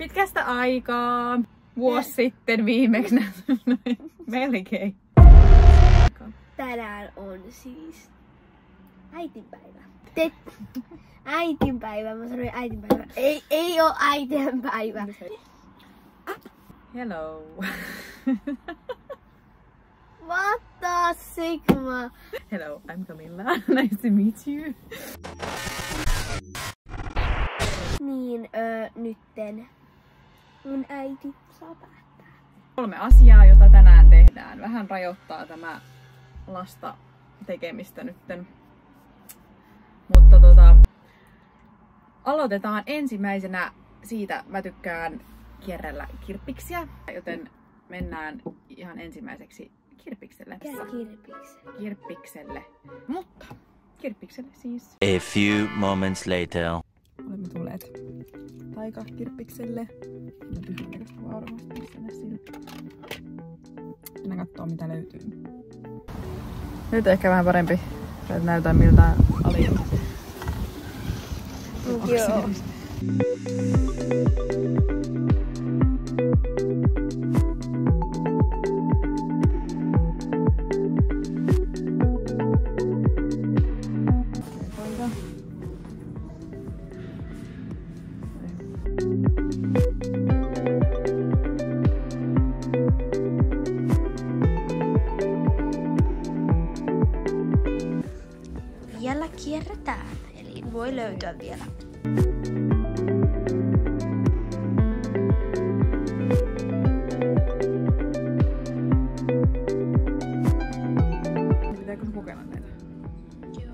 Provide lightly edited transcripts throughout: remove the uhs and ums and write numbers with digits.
Pitkästä aikaa. Vuosi sitten viimeksi. Melkein. Tänään on siis äitinpäivä. Äitinpäivä. Mä sanoin äitinpäivä. Ei oo äitienpäivä. Hello. What the sigma? Hello, I'm Camilla. Nice to meet you. Niin, nytten mun äiti saa päättää. 3 asiaa, jota tänään tehdään. Vähän rajoittaa tämä lasta tekemistä nytten. Mutta aloitetaan ensimmäisenä siitä, mä tykkään kierrellä kirppiksiä, joten mennään ihan ensimmäiseksi kirppikselle. Kirppikselle. Mutta kirppikselle siis. A few moments later. Olemme tulleet taikakirppikselle. Tyhjänäköistä varmasti sinne sillä. Mennään kattoo mitä löytyy. Nyt ehkä vähän parempi, että näytän miltä oli. Joo. Vielä kierretään, eli voi löytyä vielä. Pitääkö kokeilla näitä? Joo.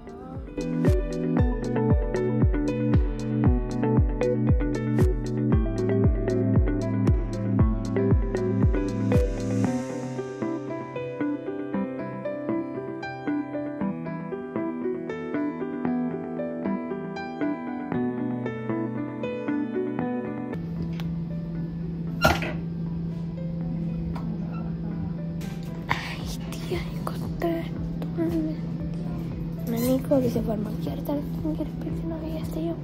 No Niko olisi varmaan kiertänyt tämän kirppiksen oikeasti jo.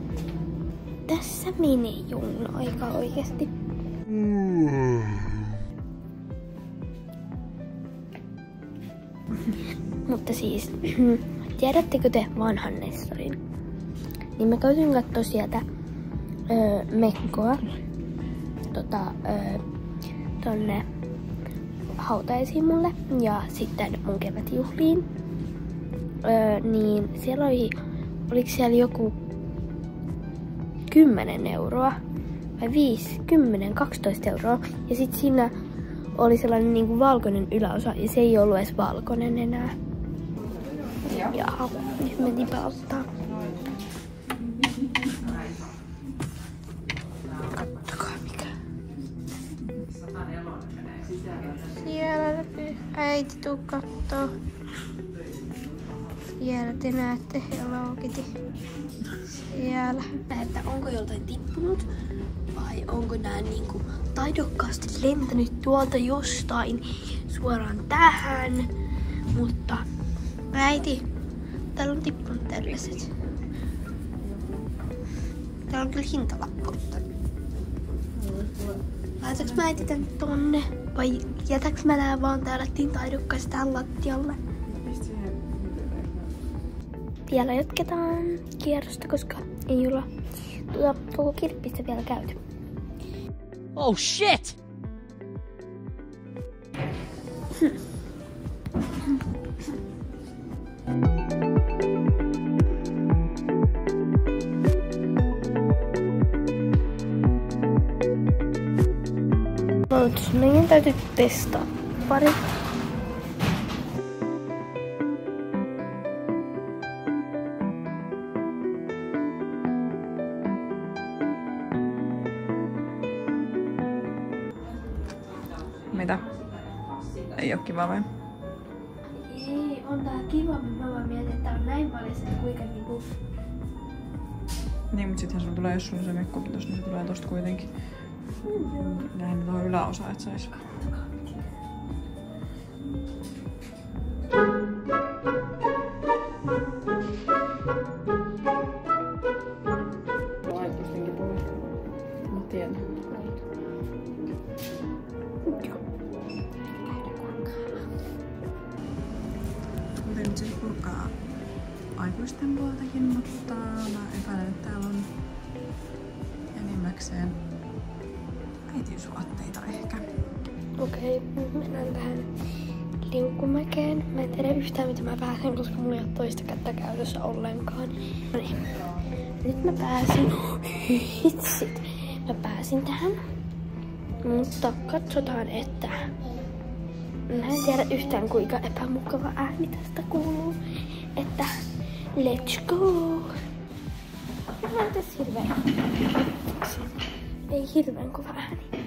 Tässä meni Junno aika oikeasti. Mutta siis, tiedättekö te vanhan Nessorin? Niin mä käyn kattoo sieltä mekkoa tonne hautaisiin mulle ja sitten mun kevätjuhliin. Niin siellä oliko siellä joku 10 euroa vai 5, 10, 12 euroa ja sitten siinä oli sellainen niinku valkoinen yläosa ja se ei ollut edes valkoinen enää. Ja nyt me tipauttaa. Kattokaa mikä. Siellä äiti tuu kattoo. Siellä te näette Hello Kitty. Siellä. Että onko joltain tippunut vai onko nää niinku taidokkaasti lentänyt tuolta jostain suoraan tähän. Mutta äiti, täällä on tippunut tällaiset. Täällä on kyllä hintalappu. Laitaks mä äiti tän tonne vai jätäks mä nää vaan täällä taidokkaasti tähän lattialle? Vielä jatketaan kierrosta, koska ei olla koko kirppistä vielä käyty. Oh shit! Meidän täytyy testaa pari. Mitä? Ei oo kiva vai? Ei, on tää kiva, mutta mä vaan mietin, että on näin paljon sitä kuinka niinku... Niin, mut sittenhän sulla tulee, jos sulla se mekko pitäis, niin se tulee tosta kuitenkin. Lähinnä tuohon yläosaan, et sais. Mä tiedän. mutta mä epäilen, että täällä on enimmäkseen äitiysvaatteita ehkä. Okei, nyt mennään tähän liukumäkeen. Mä en tiedä yhtään mitä mä pääsen, koska mulla ei ole toista kättä käytössä ollenkaan. No niin. Nyt mä pääsin. Hitsit. Mä pääsin tähän. Mutta katsotaan, että mä en tiedä yhtään kuinka epämukava ääni tästä kuuluu. Että let's go! Mä en tässä hirveän. Ei hirveän kova ääni.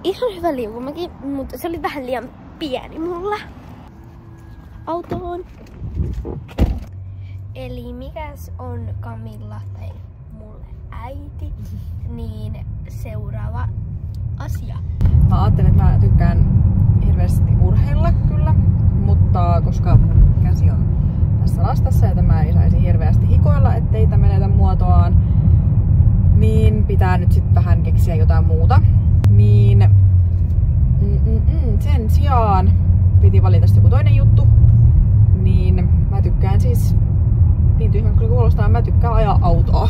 Ihan hyvä liukumäki, mutta se oli vähän liian pieni mulla. Autoon. Eli mikäs on Camilla tai mulle äiti, niin seuraava asia. Mä ajattelin, että mä tykkään hirveästi urheilla kyllä, mutta koska käsi on tässä lastassa ja tämä ei saisi hirveästi hikoilla, ettei tämä menetä muotoaan, niin pitää nyt sitten vähän keksiä jotain muuta. Niin sen sijaan piti valita joku toinen juttu, niin mä tykkään siis, niin tyhmä kyllä kuulostaa, mä tykkään ajaa autoa.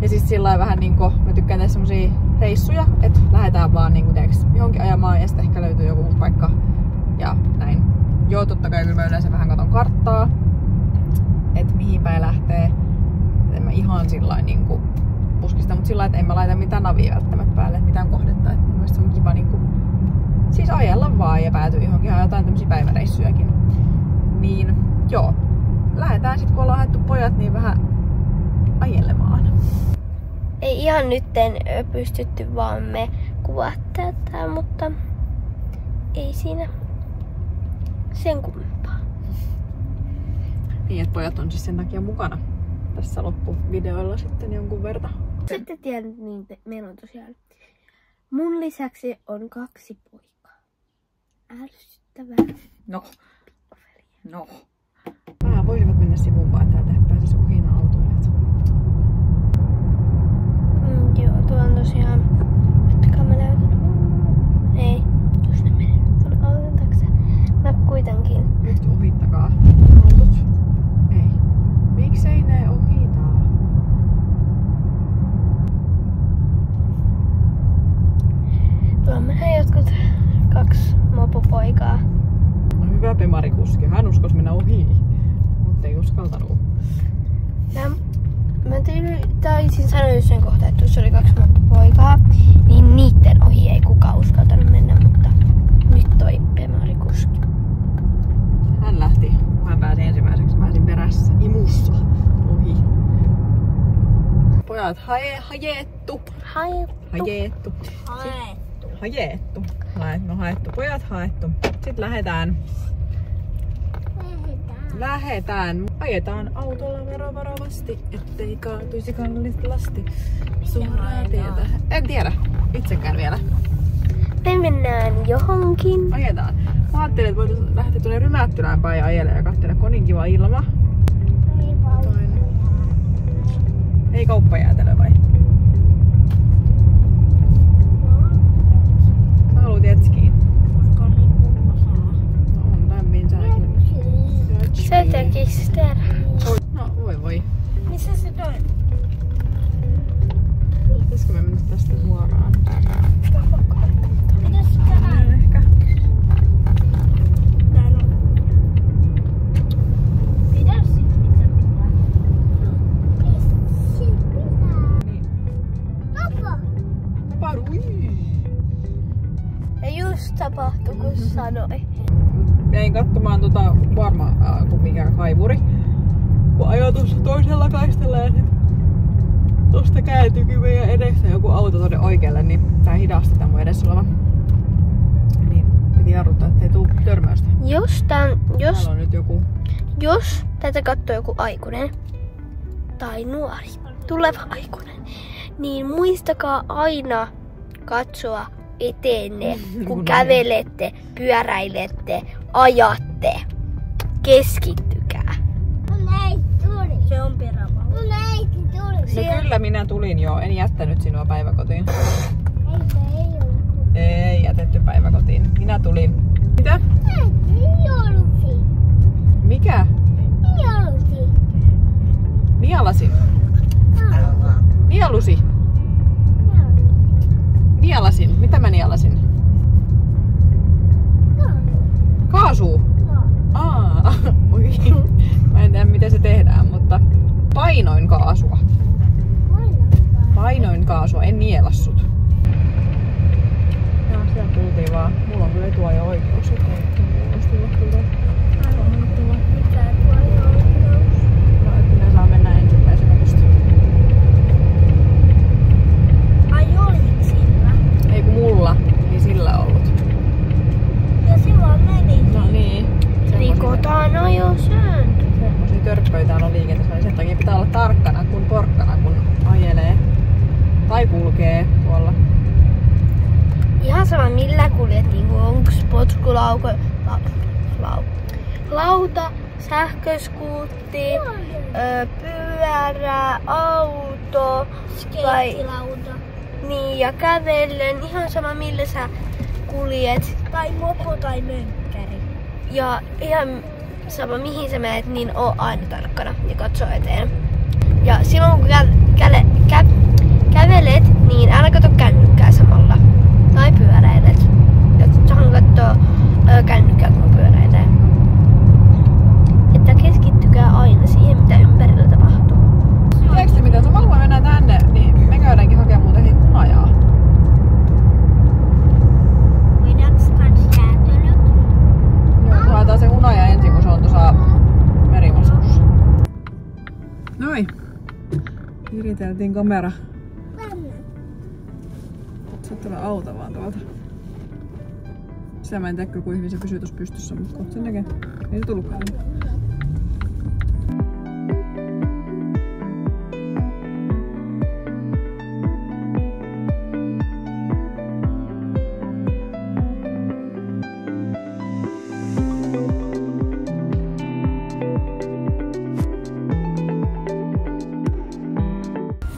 Ja siis sillä vähän niinku, mä tykkään tehdä semmosia reissuja, että lähdetään vaan niinku johonkin ajamaan ja sitten ehkä löytyy joku uusi paikka ja näin. Joo, totta kai kyllä mä yleensä vähän katon karttaa, että mihin päin lähtee. En mä ihan sillain niinku puskista, mutta sillä että en mä laita mitään navia välttämättä päälle, mitään kohdetta. Et mun mielestä se on kiva niinku, siis ajella vaan ja päätyy johonkin jotain tämmösiä päiväreissujakin. Niin joo, lähdetään sit kun ollaan haettu pojat niin vähän ajelemaan. Ei ihan nytten pystytty vaan me kuvaa tätä, mutta ei siinä sen kummempaa. Niin, että pojat on siis sen takia mukana tässä loppuvideoilla sitten jonkun verran. Sitten tiedän, niin meillä on tosiaan. Mun lisäksi on 2 poikaa. Ärsyttävää. No. Vähän voisivat mennä sivumpaan, että täältä pääsisi ohi nämä autoilijat. Joo, tuo on tosiaan. Ottakaa mä näytän. Ei, jos ne menee tuonne auton taakse. Mä kuitenkin. Nyt ohittakaa autot. Ei. Miksei ne ohitaa? Tuolla menee jotkut 2 mopopoikaa. No hyvä Pemari-kuski. Hän uskos mennä ohi. Mutta ei uskaltanut. Mä taisin sanoa sen kohta, että tuossa oli 2 poikaa, niin niitten ohi ei kukaan uskaltanut mennä, mutta nyt toi Pemari-kuski. Hän lähti. Hän pääsi ensimmäiseksi. Mä pääsin perässä. Imussa. Ohi. Pojat hajettu. Pojat haettu. Sitten lähdetään. Ajetaan autolla varovasti, ettei kaatuisi kallista lasti. Suoraan tietä. En tiedä. Itsekään vielä. Me mennään johonkin. Ajetaan. Mä ajattelin, että voitaisiin lähteä tuonne Rymättylään päin ajelemaan ja katsella, kun on niin kiva ilma. Ei kauppajäätelö vai? Sä haluut jetskiin? No on lämmin säkin. Se tekis tehdä. No voi. Missä se toi? Pitäisikö me mennä tästä suoraan? Mitäs tehdä? Ehkä. Täällä on. Mitäs pitää? Niin. Parui. Ja just tapahtui, kun sanoi. Jäin katsomaan varma kuin mikä kaivuri. Kun ajoin tuossa toisella kaistalla ja sit tosta kääntyykin meidän edessä joku auto tuonne oikealle, niin tää hidasti tää mun edessä oleva. Niin piti jarruttaa, ettei tuu törmäystä. Täällä on nyt joku. Jos tätä katsoo joku aikuinen tai nuori, tuleva aikuinen, niin muistakaa aina katsoa eteenne, kun kävelette, pyöräilette, ajatte. Keskittykää. Se on perävauva. No kyllä minä tulin jo, en jättänyt sinua päiväkotiin. Ei jätetty päiväkotiin. Minä tulin. Mitä? Mikä? Nielasin. Nielusi. Nielasin. Mitä mä nielasin? Kaasua. Oi. Mä en tiedä miten se tehdään, mutta painoin kaasua. Painoin kaasua, en nielassut. Joo, siellä tultiin vaan. Mulla on kyllä etuajo-oikeus. Ne saa mennä ensimmäisenä tästä. Ai oliko sillä? Ei kun mulla, ei sillä ollut. Ja silloin meni. No niin. Rikotaan ajosääntö. Semmosia törppöitä on liikenteessä, niin sen takia pitää olla tarkkana kuin porkkana, kun ajelee tai kulkee tuolla. Ihan sama millä kuljet, niinku onks potkulauta, lauta, sähköskuutti, pyörä, auto, skeittilauta. Niin, ja kävellen, ihan sama millä sä kuljet. Tai mopo tai mönkkäri. Ja ihan sama mihin sä menet, niin oo aina tarkkana ja katso eteen. Ja silloin kun kävelet, niin älä katso kännykkää samalla. Tai pyöräilet. Ja sahan kattoo kännykkää kun pyöräilee. Että keskittykää aina siihen mitä ympärillä tapahtuu. Tiedätkö mitä? Samalla kun me mennään tänne, niin me käydäänkin hakemaan muuten hunajaa. Voidaanko kans jäätelöt? Joo, haetaan se hunaja ensin, kun se on tuossa merimaskussa. Noin. Viriteltiin kamera. Sä oot tuolla auto vaan tuolta. Sitä mä en tiedä kuinka hyvin se pysyy tuossa pystyssä, mutta kohta sen näkee. Ei se tullutkaan.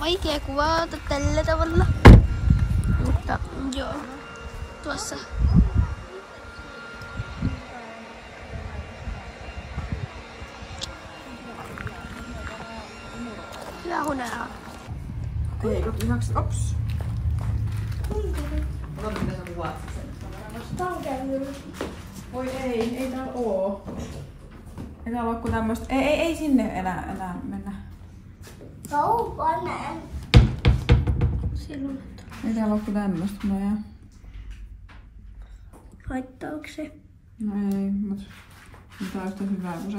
Vaikea kuvata tällä tavalla. Mutta joo, tuossa. Hyvä hunajaa. Ei, kun lihaksi. Ops. Ota mitä sä kuvaat sen. Voi ei täällä oo. Ei täällä oo ku tämmöstä. Ei sinne enää mennä. Kaupanen. Silloin. Ei täällä oo ku tämmöstä hunajaa. Haittaako se? No ei, mut tää on yhtä hyvää kuin se.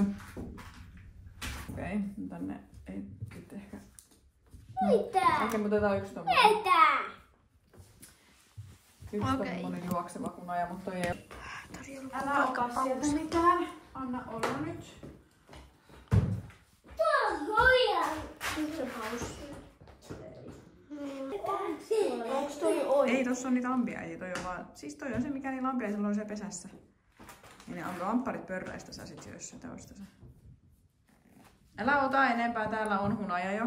Okei, tänne ei nyt ehkä. Mitä? Okei, mutta otetaan yksi tommonen. Mitä? Yksi tommonen juokseva hunaja, mutta ei. Älä ota sieltä mitään. Anna olla nyt. Onks toi oi? Ei, tossa on niitä ampiaisia, toi on vaan. Siis toi on se mikä niillä ampiaisilla on se pesässä. Ja ne ampparit pörräistä sä sit syössä taustassa. Älä ota enempää, täällä on hunaja jo.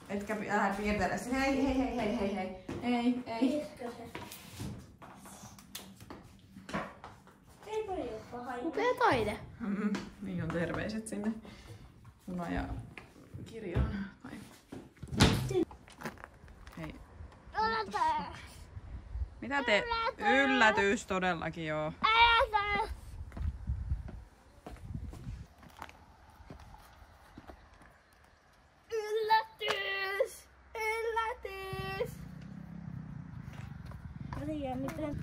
Etkä älä piirtele se. Hei. Ei. Upea taide. Niin on terveiset sinne hunaja kirjaan. Hei. Mitä te? Yllätys todellakin joo. Yllätys! Miten?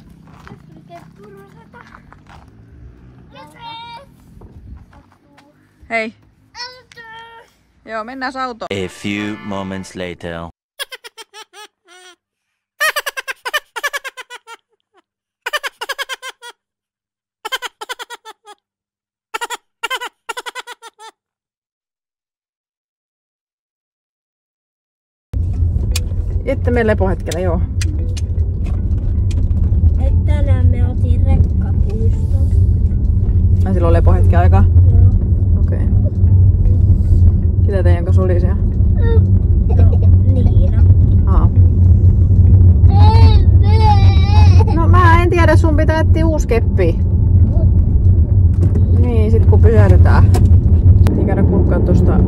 Hei. Joo, mennään autoon. A few moments later. Jette me lepohetkellä, joo. Et tänään me oltiin rekkapuistossa. Ai silloin lepohetken aikaa? Joo. Okei. Ketä teidän kanssa oli siellä? Niina. No mä en tiedä, sun pitää etsiä uusi keppi. Niin, sit kun pysähdytään. Piti käydä kurkkaa tosta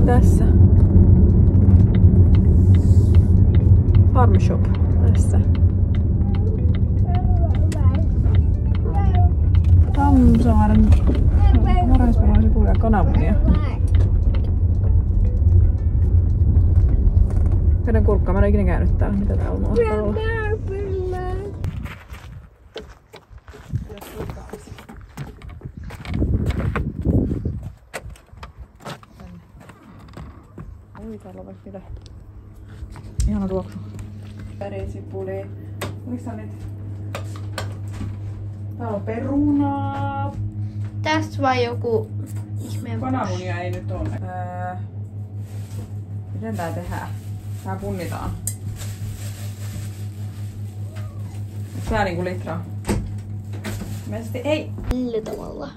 Tässä. Farm Shop. Tässä. Tamsaaren Varhaisvarhaisipulia ja kananmunia. Käydään kurkkaan. Mä en ole ikinä käynyt täällä. Mitä täällä on olla? Oi, täällä on vaikka mitä. Ihana tuoksu. Värisipuli. Oliko tää nyt? Täällä on perunaa. Tässä vai joku ihmeen Kananmunia ei nyt ole. Miten tää tehdään? Tää punnitaan. Tää niinku litraa. Mielestäni ei. Millä tavalla?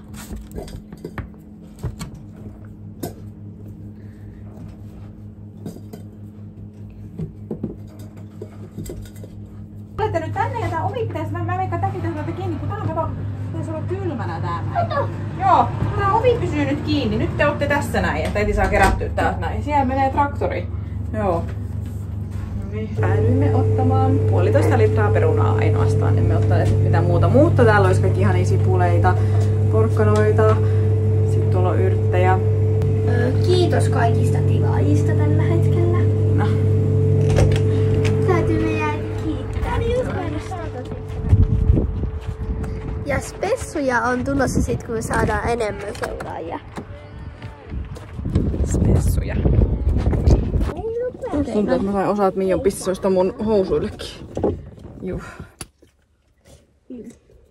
Olette nyt tänne ja tää ovi pitäis, mä veikkaan tää pitäis olla kiinni, kun tää on kato, pitäis olla kylmänä tää näin. Joo, tää ovi pysyy nyt kiinni. Nyt te ootte tässä näin, että äiti saa kerättyä täältä näin. Siellä menee traktori. Joo. Päädyimme ottamaan 1,5 litraa perunaa ainoastaan. Emme ottaneet mitään muuta. Mutta täällä olisi kaikki ihania sipuleita, porkkanoita, sitten tuolla on yrttejä. Kiitos kaikista tilaajista tällä hetkellä. No. Täytyy meidän kiittää. Ja spessuja on tulossa sit, kun me saadaan enemmän seuraajia. Spessuja. Tuntuu, että mä sain osaat Miion pissoista mun housuillekin. Juh.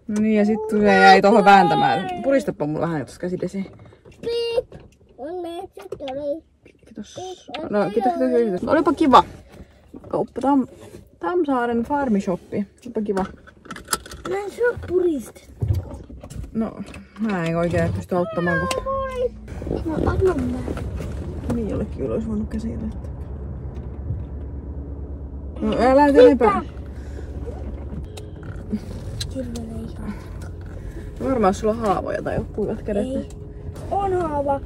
No niin, ja sit se jäi tohon vääntämään. Puristapa mulle vähän tuossa käsidesiin. Kiitos. No, kiitos. Olipa kiva. Kauppa Tamsaaren Farm Shoppi. Olipa kiva. Mä en saa puristettua. No, mä en oikein pysty auttamaan, kun... No, anna mä. Miiollekin kyllä olisi voinut käsiä laittaa. No, älä enempää. Kirvele ihan. Varmaan sulla on haavoja tai kuivat kädet. Ei. On haava.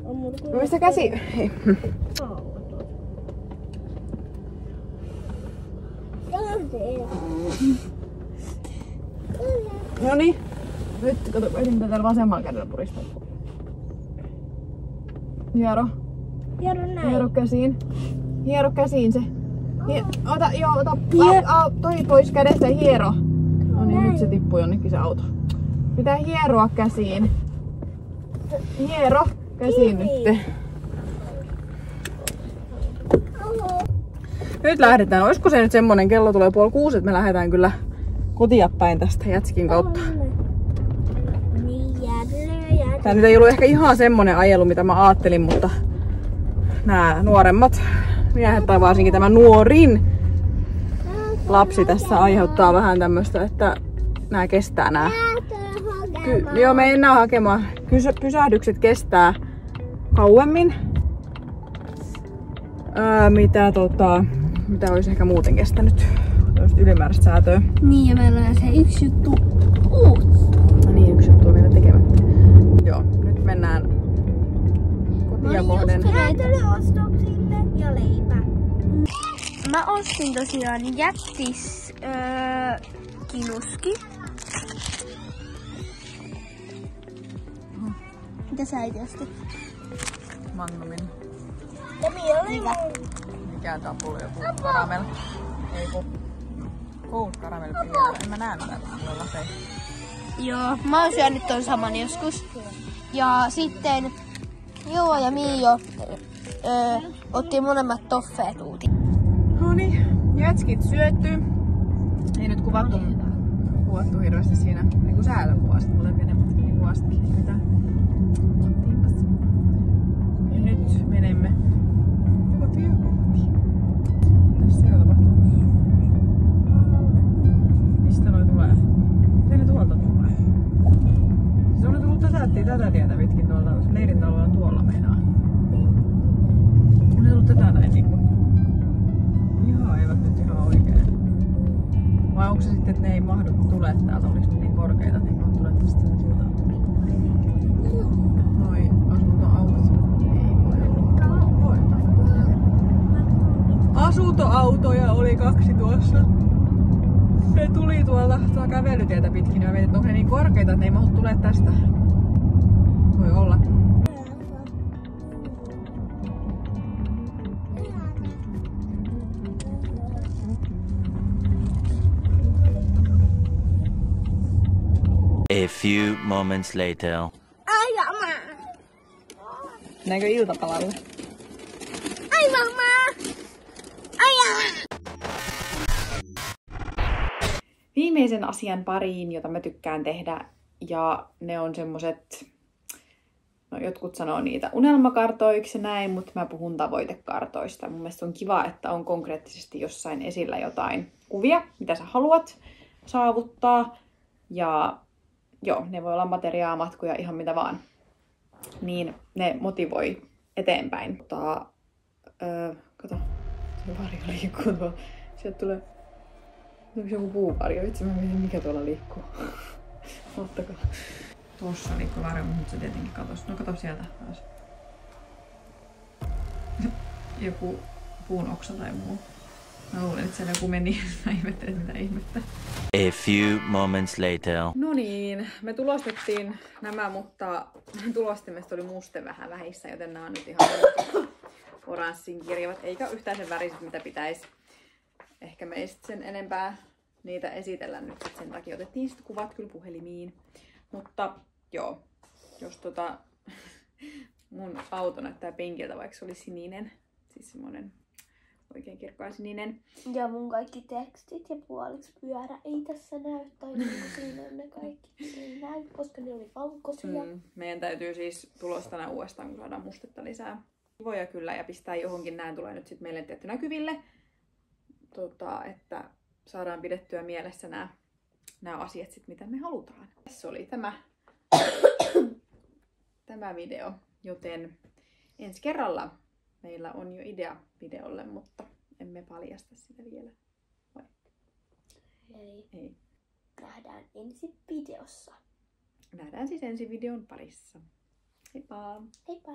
On mulla No mistä käsi? Hei. Noniin. Nyt kato, mitä täällä vasemmalla kädellä puristaa. Hiero. Hiero näin. Hiero käsiin. Hiero käsiin se. Ota toi pois kädestä ja hiero. No niin, nyt se tippuu jonnekin se auto. Pitää hieroa käsiin. Hiero käsiin nyt. Nyt lähdetään. Olisiko se nyt semmonen, kello tulee 5:30, että me lähdetään kyllä kotia päin tästä Jätskin kautta. Tää nyt ei ollut ehkä ihan semmonen ajelu, mitä mä ajattelin, mutta nämä nuoremmat miehet tai varsinkin tämä nuorin lapsi tässä aiheuttaa vähän tämmöstä, että nämä kestää nää. Joo, me ei enää hakemaan. Pysähdykset kestää kauemmin. Mitä olisi ehkä muuten kestänyt. Tällaista ylimääräistä säätöä. Niin, ja meillä on se yksi juttu uutta. No niin, yksi juttu on vielä tekemättä. Joo, nyt mennään kotia kohden. Räätälyostoksille ja leipä. Mä ostin tosiaan jättis kinuski. Mitä sä äiti ostit? Magnumin. Ja Mia oli Mikä tää on pullo? Joku karamel? Ei kun Cold Caramel Piero. En mä näe näitä tuolla laseja. Joo, mä oon syönyt ton saman joskus. Ja sitten Joo ja Miio otti molemmat toffeet uutiin. Noniin, jätskit syötty. Ei nyt kuvattu hirveästi siinä. Niinku säällä kuvasit mulle enemmän. Niin kuvasitkin mitään. Ja nyt menemme kotiin. Mitäs siellä tapahtuu? Mistä noi tulee? Miten ne tuolta tulee? Siis on ne tullut tätä tietä pitkin tuolta. Leirin talo on tuolla meinaa. On ne tullut tätä näin niinku. Ihan eivät nyt ihan oikein. Vai onko se sitten, että ne ei mahdu tulet täältä, olis niin korkeita, niin on tulet tästä siltä. Noi asuntoautot. Ei voi asuntoautoja oli 2 tuossa. Ne tuli tuolta kävelytietä pitkin ja mietin, että onko ne niin korkeita, että ne ei mahdu tulet tästä. Voi olla. A few moments later. Näinkö iltapalalle? Ai mamma! Viimeisen asian pariin, jota mä tykkään tehdä, ja ne on semmoset, no jotkut sanoo niitä unelmakartoiksi ja näin, mutta mä puhun tavoitekartoista. Mun mielestä on kiva, että on konkreettisesti jossain esillä jotain kuvia, mitä sä haluat saavuttaa, ja joo, ne voi olla materiaa, matkoja, ihan mitä vaan. Niin ne motivoi eteenpäin. Kato, se varjo liikkuu tuolla. Sieltä tulee joku puuvarjo. Vitsi, mä mietin, mikä tuolla liikkuu. Ottakaa. Tuossa liikkuu varjo, mutta se tietenkin katos. No kato sieltä taas. Joku puun oksa tai muu. Mä luulen, että siellä joku meni. Mä ihmettelin, mitä ihmettä. A few moments later. No niin, me tulostettiin nämä, mutta tulostimesta oli muste vähän vähissä, joten nämä on nyt ihan oranssin kirjavat, eikä yhtään sen väriset, mitä pitäisi. Ehkä me ei sen enempää niitä esitellä nyt, sen takia otettiin sitten kuvat kyllä puhelimiin. Mutta joo, jos mun auto näyttää pinkiltä, vaikka se oli sininen, siis semmonen oikein kirkkaan sininen. Ja mun kaikki tekstit ja puoliksi pyörä ei tässä näy, tai niin siinä ne kaikki ei näy, koska ne oli valkoisia. Meidän täytyy siis tulostaa nämä uudestaan, kun saadaan mustetta lisää. Kivoja kyllä, ja pistää johonkin, näin tulee nyt sitten meille tietty näkyville, että saadaan pidettyä mielessä nämä asiat sit, mitä me halutaan. Tässä oli tämä video, joten ensi kerralla meillä on jo idea videolle, mutta emme paljasta sitä vielä. Vai? Ei. Nähdään ensi videossa. Nähdään siis ensi videon parissa. Heippa! Heippa!